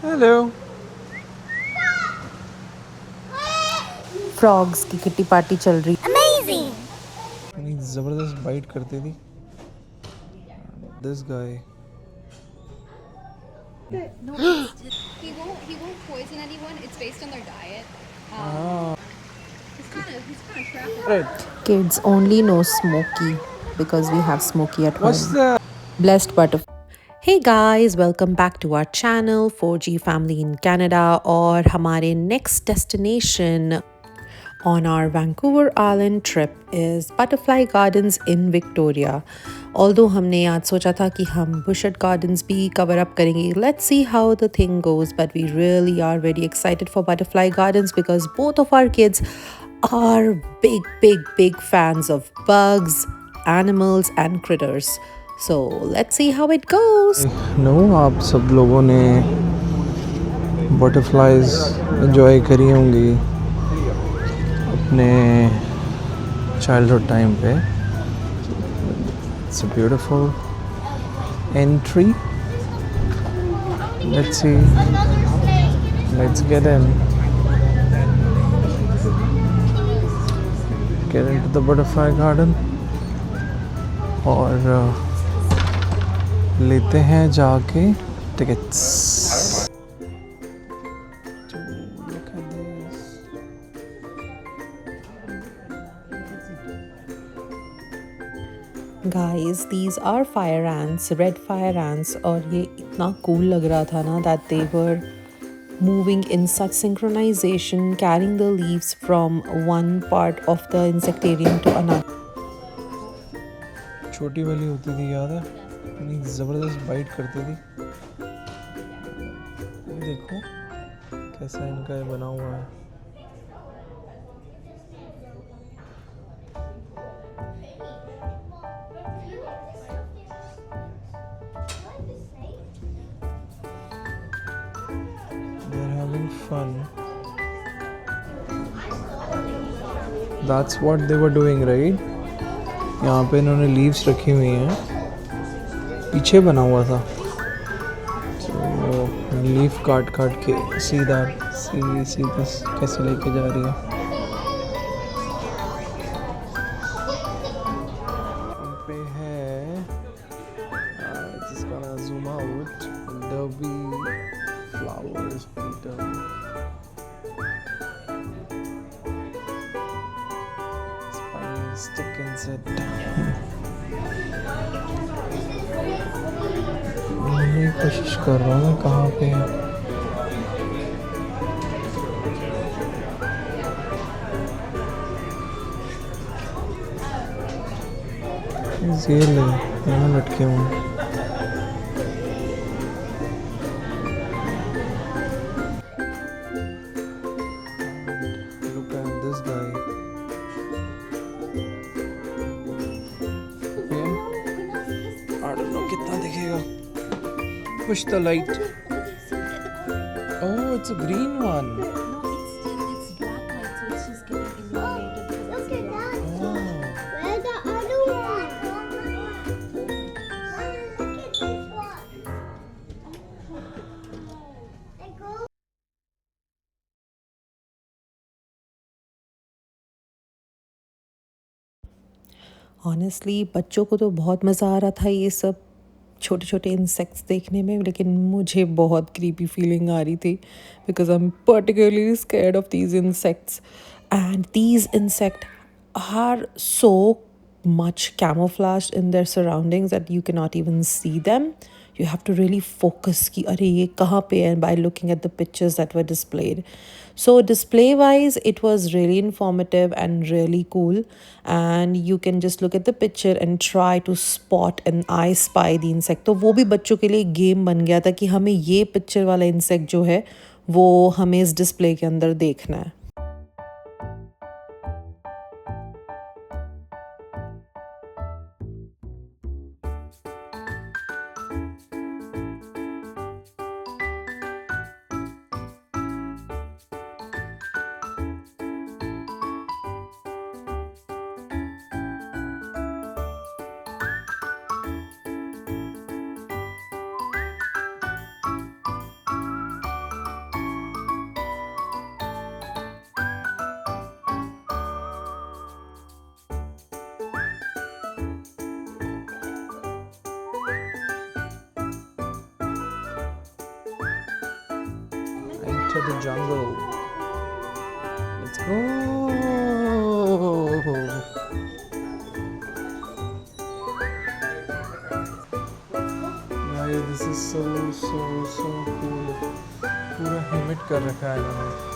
Hello. Frogs की kitty party चल रही। इतनी ज़बरदस्त बाइट करती थी this guy. No, it's just he won't poison anyone. It's based on their diet. He's kind of trapped. Kids only know Smokey because we have Smokey at What's home. the Blessed butterfly. Hey guys, welcome back to our channel 4G Family in Canada और हमारे next destination on our Vancouver Island trip is Butterfly Gardens in Victoria. Although हमने आज सोचा था कि हम Bushard Gardens भी cover up करेंगे. Let's see how the thing goes, but we really are very excited for Butterfly Gardens because both of our kids are big fans of bugs, animals and critters. So let's see how it goes. No आप सब लोगों ने butterflies enjoy करी होंगी अपने childhood time पे। It's a beautiful entry. Let's see, let's get into the butterfly garden और लेते हैं जाके tickets. Guys, these are fire ants, red fire ants, और ये इतना cool लग रहा था ना that they were moving in such synchronization, carrying the leaves from one part of the insectarium to another. छोटी वाली होती थी, याद है? इतनी ज़बरदस्त बाइट करती थी। ये देखो कैसा इनका ये बना हुआ है। They're having fun. That's what they were doing, right? यहाँ पे इन्होंने लीव्स रखी हुई हैं, पीछे बना हुआ था। तो लीफ काट काट के सीधा सी बस कैसे लेके जा रही है। हम पे है जिसका नाम zoom out derby flowers Peter. Stick insect. मैं कोशिश कर रहा हूँ कहाँ पे है। ये ले यहाँ लटके हुए हैं। Look at this guy. Okay. I don't know कितना दिखेगा। Push the light. Oh, it's a green one. It's black light, so it's just getting illuminated. Look at that. Oh. Where's the other one? Look at this one. It goes. Honestly, बच्चों को तो बहुत मज़ा आ रहा था ये सब छोटे छोटे इंसेक्ट्स देखने में, लेकिन मुझे बहुत क्रीपी फीलिंग आ रही थी because I am particularly scared of these insects and these insect are so much camouflaged in their surroundings that you cannot even see them. You have to really focus कि अरे ये कहाँ पे है by looking at the pictures that were displayed. So display wise it was really informative and really cool, and you can just look at the picture and try to spot and I spy the insect. तो वो भी बच्चों के लिए game बन गया था कि हमें ये पिक्चर वाला इंसेक्ट जो है वो हमें इस डिस्प्ले के अंदर देखना है। enter the jungle. Let's go. Guys, this is so cool. पूरा हिमिट कर रखा है इन्होंने.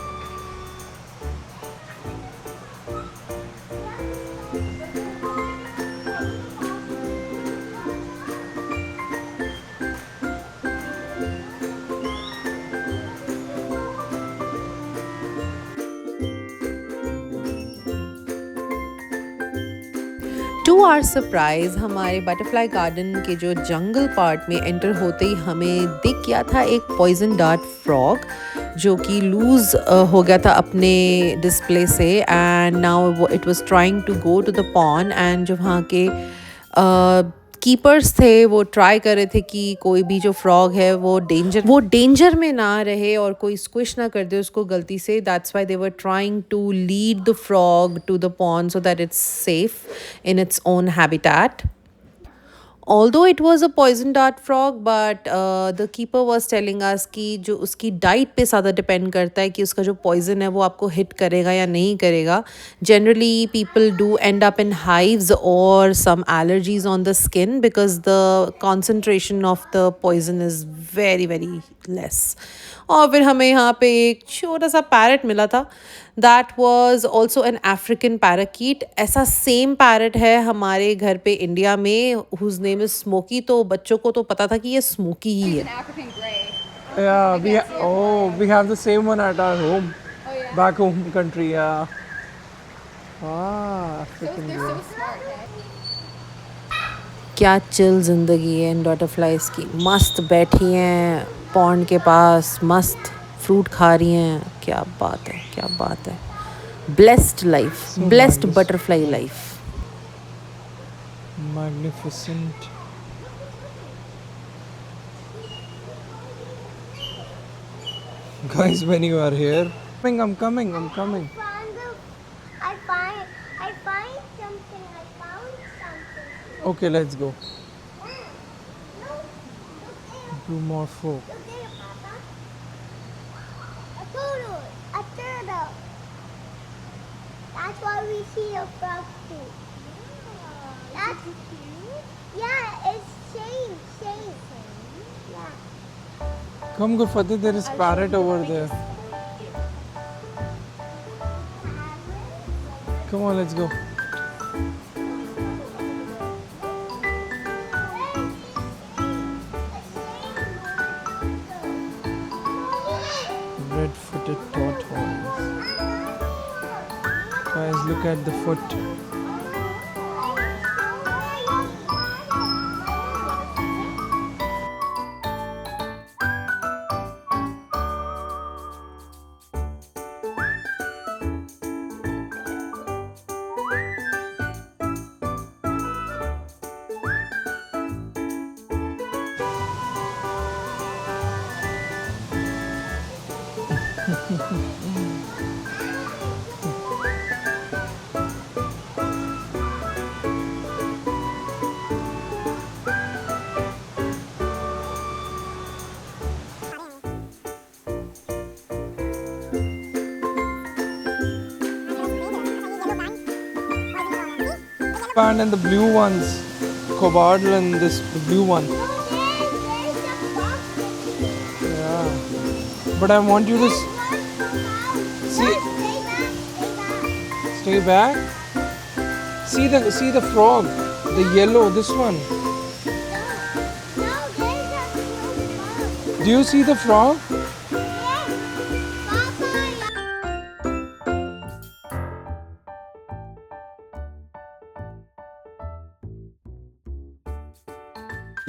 टू आवर सरप्राइज हमारे बटरफ्लाई गार्डन के जो जंगल पार्ट में एंटर होते ही हमें दिख गया था एक पॉइजन डार्ट फ्रॉग जो कि लूज़ हो गया था अपने डिस्प्ले से and now it was trying to go to the pond and जो वहाँ के कीपर्स थे वो ट्राई कर रहे थे कि कोई भी जो फ्रॉग है वो डेंजर में ना रहे और कोई स्क्विश ना कर दे उसको गलती से. That's why they were trying to lead the frog to the pond so that it's safe in its own habitat. Although it was a poison dart frog, but the keeper was telling us कि जो उसकी diet पे ज़्यादा depend करता है कि उसका जो पॉइजन है वो आपको हिट करेगा या नहीं करेगा. Generally, people do end up in hives or some allergies on the skin because the concentration of the poison is very less. और फिर हमें यहाँ पे एक छोटा सा पैरट मिला था. That was also an African parakeet. ऐसा सेम पैरट है हमारे घर पे इंडिया में हुज नेम इज स्मोकी. तो बच्चों को तो पता था कि ये स्मोकी ही It's है. an African gray. Yeah, we have the same one at our home. Oh yeah. Back home country, yeah. Ah, African They're grey. so smart. Hey? क्या चिल ज़िंदगी है इन बटरफ्लाइज की. मस्त बैठी हैं पॉन्ड के पास, मस्त फ्रूट खा रही हैं. क्या बात है. Blessed life, blessed nice. Butterfly life. Magnificent. Guys, when you are here, I'm coming. I find something. Okay, let's go. No, look Two more folk. there, Papa. A turtle. That's why we see a frog too. That's cute. Yeah, it's same. Yeah. Come, Gurfateh, there is parrot over there. Come on, let's go. Red-footed tortoise. Guys, look at the foot. And the blue ones, cobardle and this the blue one. There's a frog. Yeah, but I want you to see. Stay back. See the frog, the yellow, this one. No, there's a frog. Do you see the frog?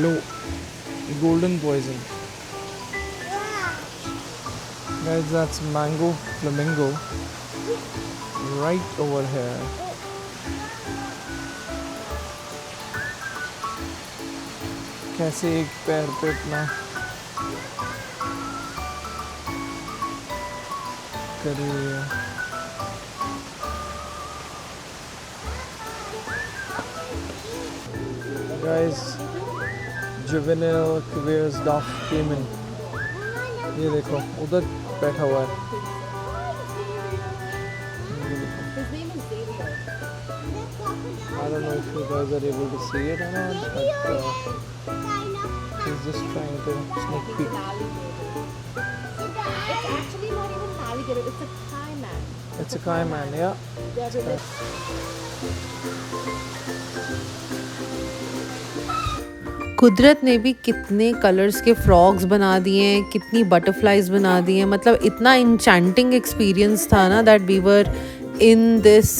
No, golden poison. Guys, that's mango flamingo right over here. कैसे एक पैर पे अपना करी हुई है. Guys, juvenile Cuvier duff came in. ये देखो उधर बैठा हुआ है। His name is Xavier. I don't know if you guys are able to see it or not, but he's just trying to sneak peek. It's actually not even an alligator, it's a caiman. It's a caiman, yeah. They're really कुदरत ने भी कितने colours के frogs बना दिए हैं, कितनी butterflies बना दी हैं, मतलब इतना इंचैंटिंग एक्सपीरियंस था ना that we were in this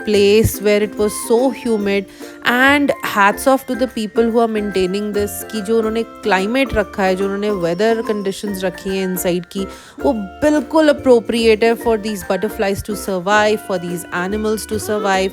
place where it was so humid and hats off to the people who are maintaining this कि जो उन्होंने क्लाइमेट रखा है, जो उन्होंने वेदर कंडीशंस रखी हैं इनसाइड की, वो बिल्कुल अप्रोप्रिएट है for these butterflies to survive, for these animals to survive.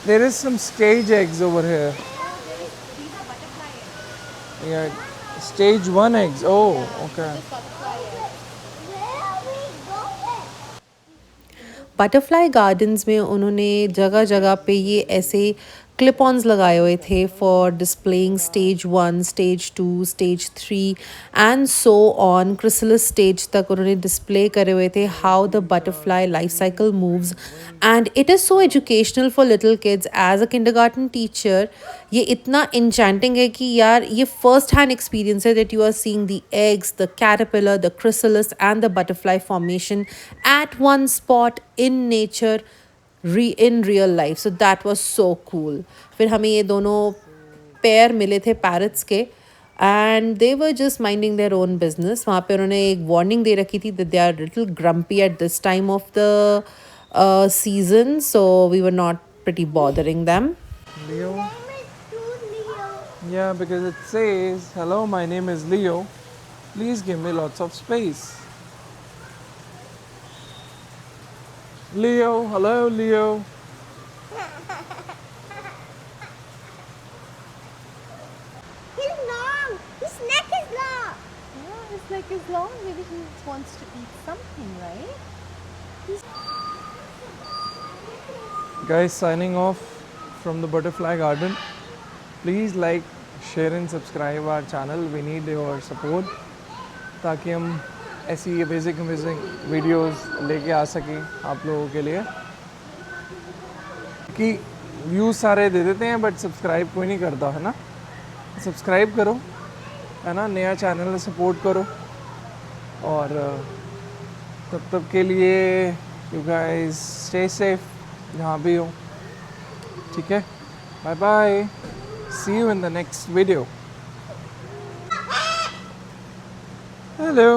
There is some stage eggs over here. these are butterfly eggs. Yeah, stage 1 eggs. Oh, okay. Butterfly eggs. Where are we going? Butterfly gardens में उन्होंने जगह जगह पे ये ऐसे clip ऑन्स लगाए हुए थे for displaying stage 1, stage 2, stage 3 and so on. Chrysalis stage तक उन्होंने डिस्प्ले करे हुए थे how the butterfly life cycle moves and it is so educational for little kids. As a kindergarten teacher ये इतना इंचैंटिंग है कि यार ये फर्स्ट हैंड एक्सपीरियंस है that you are seeing the eggs, the caterpillar, the chrysalis and the butterfly formation at one spot in nature, in real life. So that was so cool. फिर हमें ये दोनों पेयर मिले थे parrots के and they were just minding their own business. वहाँ पे उन्होंने एक वार्निंग दे रखी थी that they are little grumpy at this time of the season, so we were not pretty bothering them. Leo? Name is too Leo. Yeah, because it says, hello, my name is Leo. Please give me lots of space. Leo, hello, Leo. He's long. His neck is long. Yeah, his neck is long. Maybe he wants to eat something, right? Guys, signing off from the Butterfly Garden. Please like, share and subscribe our channel. We need your support ताकि हम ऐसी amazing videos लेके आ सकें आप लोगों के लिए. कि व्यूज़ सारे दे देते हैं बट सब्सक्राइब कोई नहीं करता है ना. सब्सक्राइब करो है ना, नया चैनल सपोर्ट करो. और तब के लिए यू गाइस स्टे सेफ जहाँ भी हो. ठीक है, bye bye, see you in the next video. Hello.